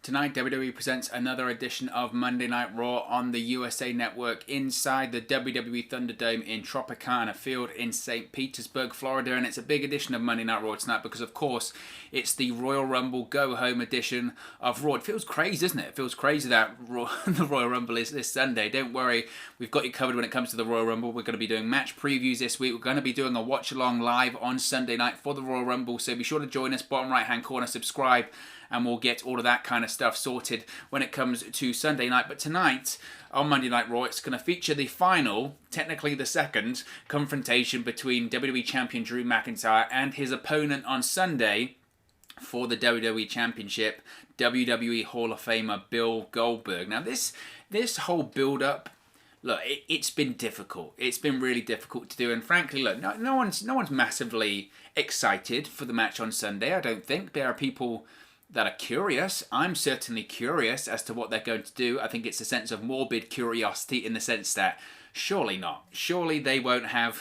Tonight, WWE presents another edition of Monday Night Raw on the USA Network inside the WWE ThunderDome in Tropicana Field in St. Petersburg, Florida. And it's a big edition of Monday Night Raw tonight because, of course, it's the Royal Rumble Go-Home edition of Raw. It feels crazy, doesn't it? It feels crazy that the Royal Rumble is this Sunday. Don't worry, we've got you covered when it comes to the Royal Rumble. We're going to be doing match previews this week. We're going to be doing a watch-along live on Sunday night for the Royal Rumble. So be sure to join us, bottom right-hand corner, subscribe, and we'll get all of that kind of stuff sorted when it comes to Sunday night. But tonight, on Monday Night Raw, it's going to feature the final, technically the second, confrontation between WWE Champion Drew McIntyre and his opponent on Sunday for the WWE Championship, WWE Hall of Famer Bill Goldberg. Now, this whole build-up, look, it's been difficult. It's been really difficult to do, and frankly, look, no one's massively excited for the match on Sunday. I don't think there are people that are curious. I'm certainly curious as to what they're going to do. I think it's a sense of morbid curiosity in the sense that surely not. Surely they won't have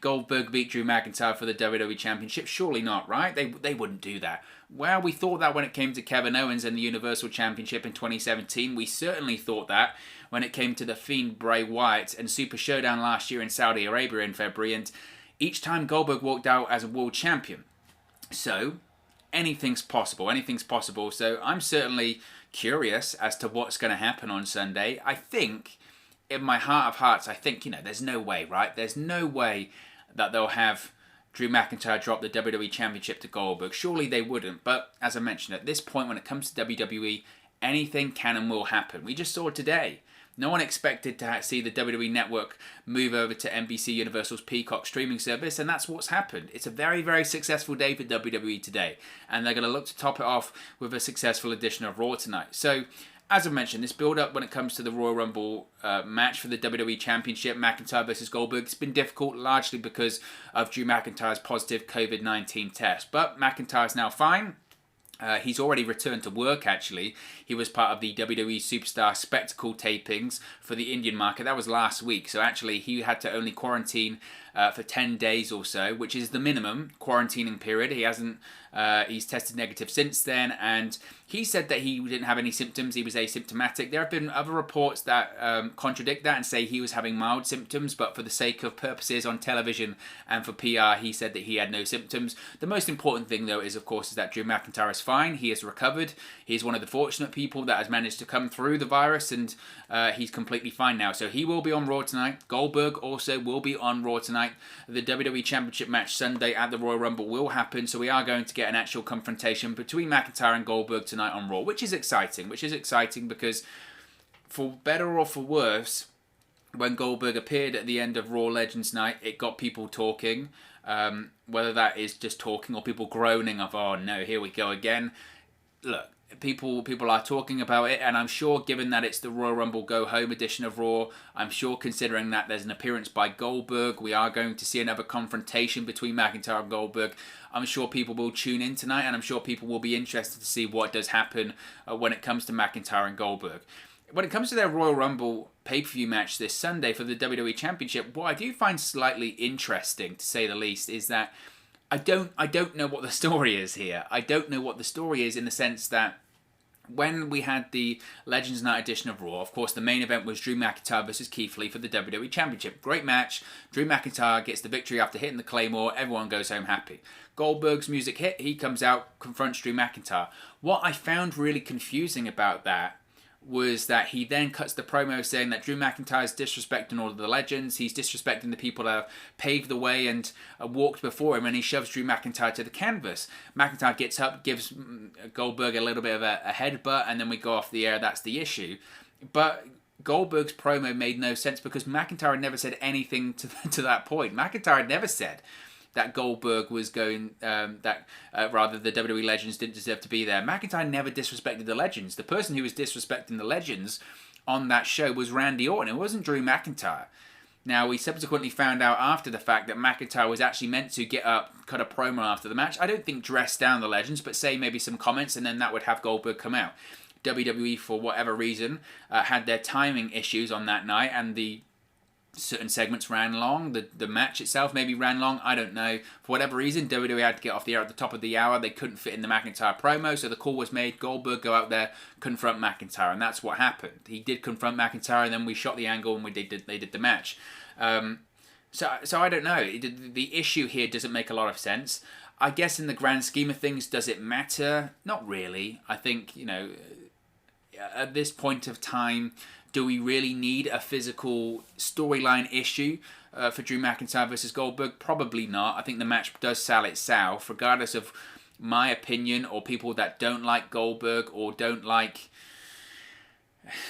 Goldberg beat Drew McIntyre for the WWE Championship. Surely not, right? They wouldn't do that. Well, we thought that when it came to Kevin Owens and the Universal Championship in 2017. We certainly thought that when it came to The Fiend Bray Wyatt and Super Showdown last year in Saudi Arabia in February. And each time Goldberg walked out as a world champion. So anything's possible. So I'm certainly curious as to what's going to happen on Sunday. I think, in my heart of hearts, there's no way, right? There's no way that they'll have Drew McIntyre drop the WWE Championship to Goldberg. Surely they wouldn't. But as I mentioned, at this point when it comes to WWE, anything can and will happen. We just saw today. No one expected to see the WWE Network move over to NBC Universal's Peacock streaming service, and that's what's happened. It's a very, very successful day for WWE today, and they're going to look to top it off with a successful edition of Raw tonight. So, as I mentioned, this build-up when it comes to the Royal Rumble match for the WWE Championship, McIntyre versus Goldberg, it's been difficult largely because of Drew McIntyre's positive COVID-19 test. But McIntyre's now fine. He's already returned to work, actually. He was part of the WWE Superstar Spectacle tapings for the Indian market. That was last week. So actually, he had to only quarantine for 10 days or so, which is the minimum quarantining period. He's tested negative since then, and he said that he didn't have any symptoms. He was asymptomatic. There have been other reports that contradict that and say he was having mild symptoms, but for the sake of purposes on television and for PR, he said that he had no symptoms. The most important thing, though, is that Drew McIntyre is fine. He has recovered. He's one of the fortunate people that has managed to come through the virus, and he's completely fine now. So he will be on Raw tonight. Goldberg also will be on Raw tonight. The WWE Championship match Sunday at the Royal Rumble will happen, so we are going to get an actual confrontation between McIntyre and Goldberg tonight on Raw, which is exciting because for better or for worse, when Goldberg appeared at the end of Raw Legends Night, it got people talking, whether that is just talking or people groaning of, oh no, here we go again. Look, people are talking about it, and I'm sure given that it's the Royal Rumble Go Home edition of Raw, I'm sure considering that there's an appearance by Goldberg, we are going to see another confrontation between McIntyre and Goldberg. I'm sure people will tune in tonight, and I'm sure people will be interested to see what does happen when it comes to McIntyre and Goldberg. When it comes to their Royal Rumble pay-per-view match this Sunday for the WWE Championship, what I do find slightly interesting, to say the least, is that I don't know what the story is here. I don't know what the story is in the sense that when we had the Legends Night edition of Raw, of course, the main event was Drew McIntyre versus Keith Lee for the WWE Championship. Great match. Drew McIntyre gets the victory after hitting the Claymore. Everyone goes home happy. Goldberg's music hit. He comes out, confronts Drew McIntyre. What I found really confusing about that was that he then cuts the promo saying that Drew McIntyre's disrespecting all of the legends. He's disrespecting the people that have paved the way and walked before him, and he shoves Drew McIntyre to the canvas. McIntyre gets up, gives Goldberg a little bit of a headbutt, and then we go off the air. That's the issue. But Goldberg's promo made no sense because McIntyre never said anything to that point. McIntyre never said that Goldberg was going, rather the WWE Legends didn't deserve to be there. McIntyre never disrespected the Legends. The person who was disrespecting the Legends on that show was Randy Orton. It wasn't Drew McIntyre. Now, we subsequently found out after the fact that McIntyre was actually meant to get up, cut a promo after the match. I don't think dress down the Legends, but say maybe some comments, and then that would have Goldberg come out. WWE, for whatever reason, had their timing issues on that night, and the certain segments ran long. The match itself maybe ran long. I don't know. For whatever reason, WWE had to get off the air at the top of the hour. They couldn't fit in the McIntyre promo, so the call was made. Goldberg, go out there, confront McIntyre, and that's what happened. He did confront McIntyre, and then we shot the angle, and they did the match. So I don't know. The issue here doesn't make a lot of sense. I guess in the grand scheme of things, does it matter? Not really. I think, at this point of time, do we really need a physical storyline issue for Drew McIntyre versus Goldberg? Probably not. I think the match does sell itself, regardless of my opinion or people that don't like Goldberg or don't like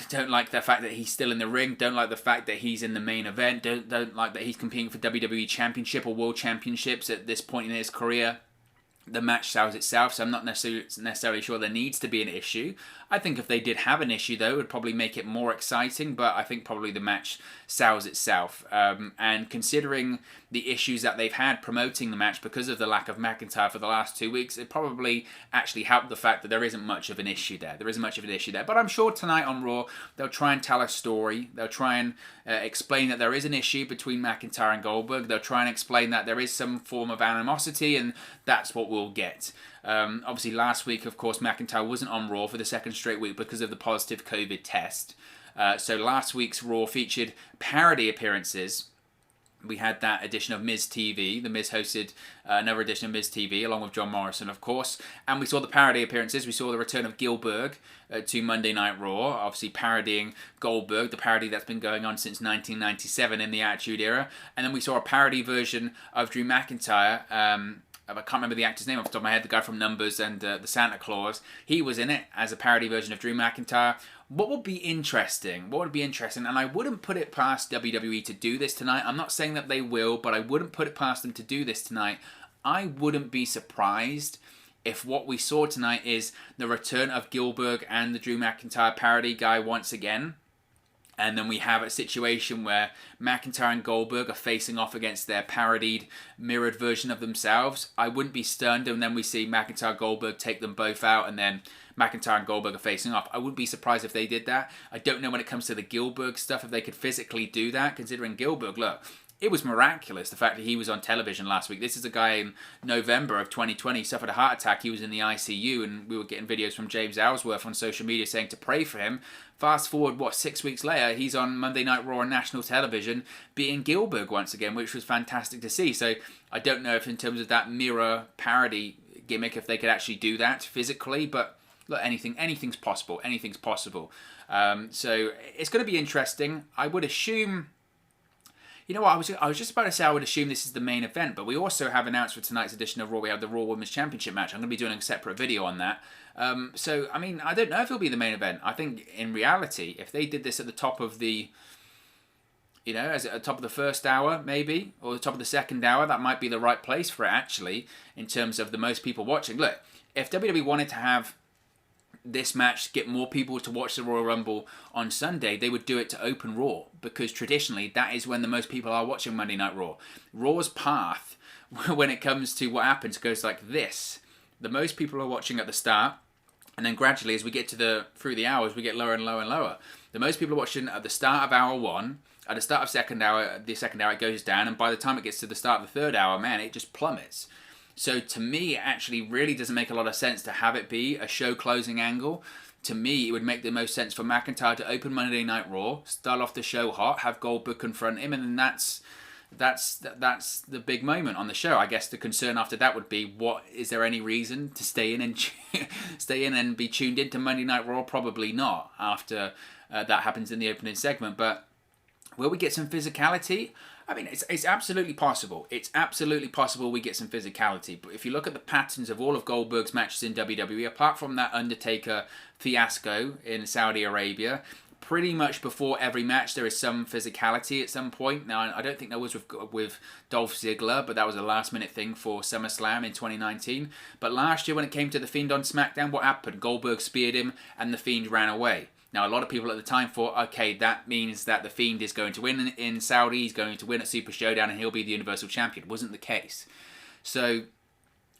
the fact that he's still in the ring, don't like the fact that he's in the main event, don't like that he's competing for WWE Championship or World Championships at this point in his career. The match sells itself, so I'm not necessarily sure there needs to be an issue. I think if they did have an issue, though, it would probably make it more exciting, but I think probably the match sells itself. And considering the issues that they've had promoting the match because of the lack of McIntyre for the last 2 weeks, it probably actually helped the fact that there isn't much of an issue there. But I'm sure tonight on Raw, they'll try and tell a story. They'll try and explain that there is an issue between McIntyre and Goldberg. They'll try and explain that there is some form of animosity, and that's what we'll get. Obviously, last week, of course, McIntyre wasn't on Raw for the second straight week because of the positive COVID test. So last week's Raw featured parody appearances. We had that edition of Miz TV. The Miz hosted another edition of Miz TV, along with John Morrison, of course. And we saw the parody appearances. We saw the return of Goldberg to Monday Night Raw, obviously parodying Goldberg, the parody that's been going on since 1997 in the Attitude Era. And then we saw a parody version of Drew McIntyre. I can't remember the actor's name off the top of my head, the guy from Numbers and the Santa Claus. He was in it as a parody version of Drew McIntyre. What would be interesting, and I wouldn't put it past WWE to do this tonight. I'm not saying that they will, but I wouldn't put it past them to do this tonight. I wouldn't be surprised if what we saw tonight is the return of Goldberg and the Drew McIntyre parody guy once again. And then we have a situation where McIntyre and Goldberg are facing off against their parodied, mirrored version of themselves. I wouldn't be stunned, and then we see McIntyre and Goldberg take them both out, and then McIntyre and Goldberg are facing off. I wouldn't be surprised if they did that. I don't know when it comes to the Goldberg stuff if they could physically do that, considering Goldberg, look, it was miraculous, the fact that he was on television last week. This is a guy in November of 2020, suffered a heart attack. He was in the ICU, and we were getting videos from James Ellsworth on social media saying to pray for him. Fast forward, 6 weeks later, he's on Monday Night Raw on national television beating Goldberg once again, which was fantastic to see. So I don't know if in terms of that mirror parody gimmick, if they could actually do that physically, but look, anything's possible. So it's going to be interesting. I would assume... You know what, I was just about to say I would assume this is the main event, but we also have announced for tonight's edition of Raw, we have the Raw Women's Championship match. I'm going to be doing a separate video on that. So, I mean, I don't know if it'll be the main event. I think, in reality, if they did this at the top of the, as at the top of the first hour, maybe, or the top of the second hour, that might be the right place for it, actually, in terms of the most people watching. Look, if WWE wanted to have this match get more people to watch the Royal Rumble on Sunday, they would do it to open Raw, because traditionally that is when the most people are watching Monday Night Raw. Raw's path, when it comes to what happens, goes like this. The most people are watching at the start, and then gradually as we get through the hours, we get lower and lower and lower. The most people are watching at the start of hour one. At the start of the second hour it goes down, and by the time it gets to the start of the third hour, man, it just plummets. So to me, it actually really doesn't make a lot of sense to have it be a show closing angle. To me, it would make the most sense for McIntyre to open Monday Night Raw, start off the show hot, have Goldberg confront him, and then that's the big moment on the show. I guess the concern after that would be, is there any reason to stay in and be tuned into Monday Night Raw? Probably not after that happens in the opening segment. But will we get some physicality? I mean, it's absolutely possible. It's absolutely possible we get some physicality. But if you look at the patterns of all of Goldberg's matches in WWE, apart from that Undertaker fiasco in Saudi Arabia, pretty much before every match there is some physicality at some point. Now, I don't think that was with Dolph Ziggler, but that was a last-minute thing for SummerSlam in 2019. But last year when it came to The Fiend on SmackDown, what happened? Goldberg speared him and The Fiend ran away. Now, a lot of people at the time thought, okay, that means that The Fiend is going to win in Saudi, he's going to win at Super Showdown, and he'll be the Universal Champion. It wasn't the case. So,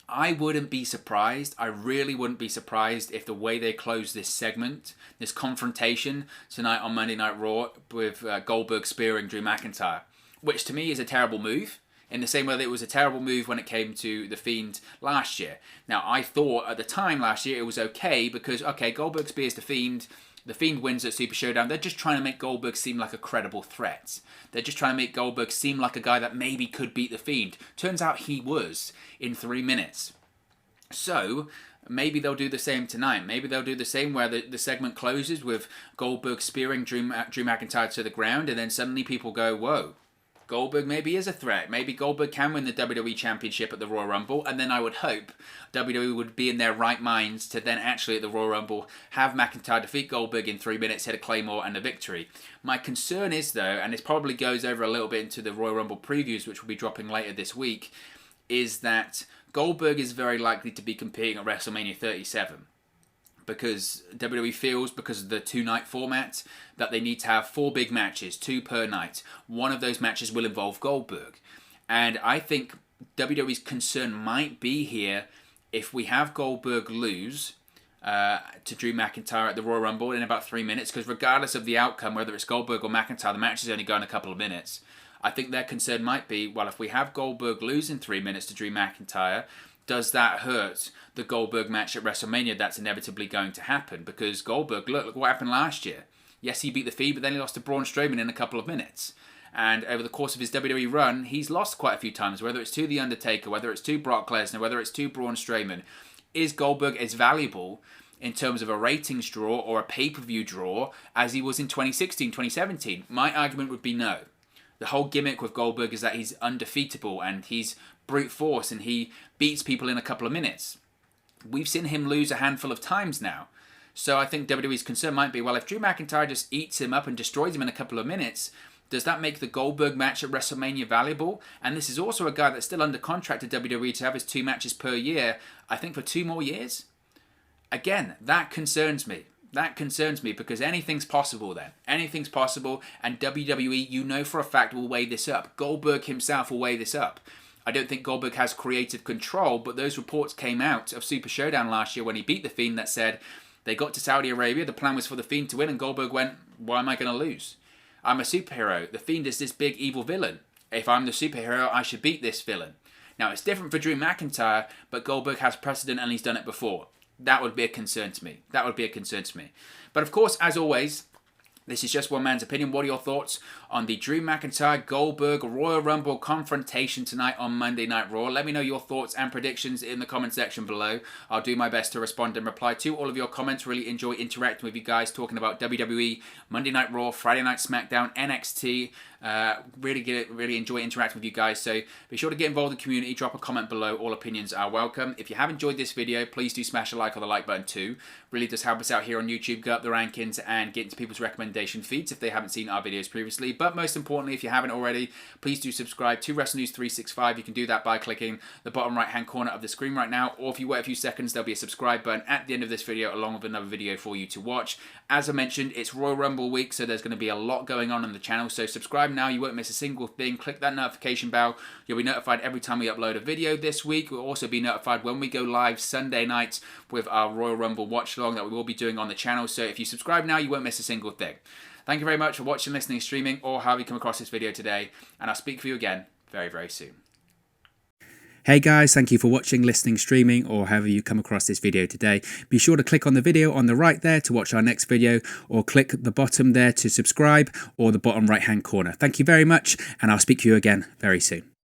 I wouldn't be surprised. I really wouldn't be surprised if the way they close this segment, this confrontation tonight on Monday Night Raw with Goldberg spearing Drew McIntyre, which to me is a terrible move, in the same way that it was a terrible move when it came to The Fiend last year. Now, I thought at the time last year it was okay because, okay, Goldberg spears The Fiend wins at Super Showdown. They're just trying to make Goldberg seem like a credible threat. They're just trying to make Goldberg seem like a guy that maybe could beat The Fiend. Turns out he was in 3 minutes. So maybe they'll do the same tonight. Maybe they'll do the same where the segment closes with Goldberg spearing Drew McIntyre to the ground, and then suddenly people go, whoa, Goldberg maybe is a threat. Maybe Goldberg can win the WWE Championship at the Royal Rumble, and then I would hope WWE would be in their right minds to then actually at the Royal Rumble have McIntyre defeat Goldberg in 3 minutes, hit a Claymore and a victory. My concern is though, and this probably goes over a little bit into the Royal Rumble previews, which will be dropping later this week, is that Goldberg is very likely to be competing at WrestleMania 37. Because WWE feels, because of the 2-night format, that they need to have 4 big matches, 2 per night. One of those matches will involve Goldberg. And I think WWE's concern might be here if we have Goldberg lose to Drew McIntyre at the Royal Rumble in about 3 minutes, because regardless of the outcome, whether it's Goldberg or McIntyre, the match is only going a couple of minutes. I think their concern might be, well, if we have Goldberg lose in 3 minutes to Drew McIntyre, does that hurt the Goldberg match at WrestleMania that's inevitably going to happen? Because Goldberg, look what happened last year. Yes, he beat The Fiend, but then he lost to Braun Strowman in a couple of minutes. And over the course of his WWE run, he's lost quite a few times, whether it's to The Undertaker, whether it's to Brock Lesnar, whether it's to Braun Strowman. Is Goldberg as valuable in terms of a ratings draw or a pay-per-view draw as he was in 2016, 2017? My argument would be no. The whole gimmick with Goldberg is that he's undefeatable and he's brute force and he beats people in a couple of minutes. We've seen him lose a handful of times now. So I think WWE's concern might be, well, if Drew McIntyre just eats him up and destroys him in a couple of minutes, does that make the Goldberg match at WrestleMania valuable? And this is also a guy that's still under contract to WWE to have his 2 matches per year, I think for 2 more years. Again, that concerns me. That concerns me because anything's possible then. Anything's possible, and WWE, you know for a fact, will weigh this up. Goldberg himself will weigh this up. I don't think Goldberg has creative control, but those reports came out of Super Showdown last year when he beat The Fiend that said they got to Saudi Arabia, the plan was for The Fiend to win, and Goldberg went, why am I going to lose? I'm a superhero. The Fiend is this big evil villain. If I'm the superhero, I should beat this villain. Now, it's different for Drew McIntyre, but Goldberg has precedent and he's done it before. That would be a concern to me. That would be a concern to me. But of course, as always, this is just one man's opinion. What are your thoughts on the Drew McIntyre Goldberg Royal Rumble confrontation tonight on Monday Night Raw? Let me know your thoughts and predictions in the comment section below. I'll do my best to respond and reply to all of your comments. Really enjoy interacting with you guys, talking about WWE, Monday Night Raw, Friday Night SmackDown, NXT. Really enjoy interacting with you guys. So be sure to get involved in the community. Drop a comment below. All opinions are welcome. If you have enjoyed this video, please do smash a like on the like button too. Really does help us out here on YouTube. Go up the rankings and get into people's recommendation feeds if they haven't seen our videos previously. But most importantly, if you haven't already, please do subscribe to Wrestle News 365. You can do that by clicking the bottom right hand corner of the screen right now, or if you wait a few seconds, there'll be a subscribe button at the end of this video along with another video for you to watch. As I mentioned, it's Royal Rumble week, so there's going to be a lot going on the channel, so subscribe now. You won't miss a single thing. Click that notification bell. You'll be notified every time we upload a video this week. We'll also be notified when we go live Sunday nights with our Royal Rumble watch along that we will be doing on the channel, so if you subscribe now, you won't miss a single thing. Thank you very much for watching, listening, streaming, or however you come across this video today, and I'll speak for you again very, very soon. Hey guys, thank you for watching, listening, streaming, or however you come across this video today. Be sure to click on the video on the right there to watch our next video, or click the bottom there to subscribe, or the bottom right hand corner. Thank you very much, and I'll speak to you again very soon.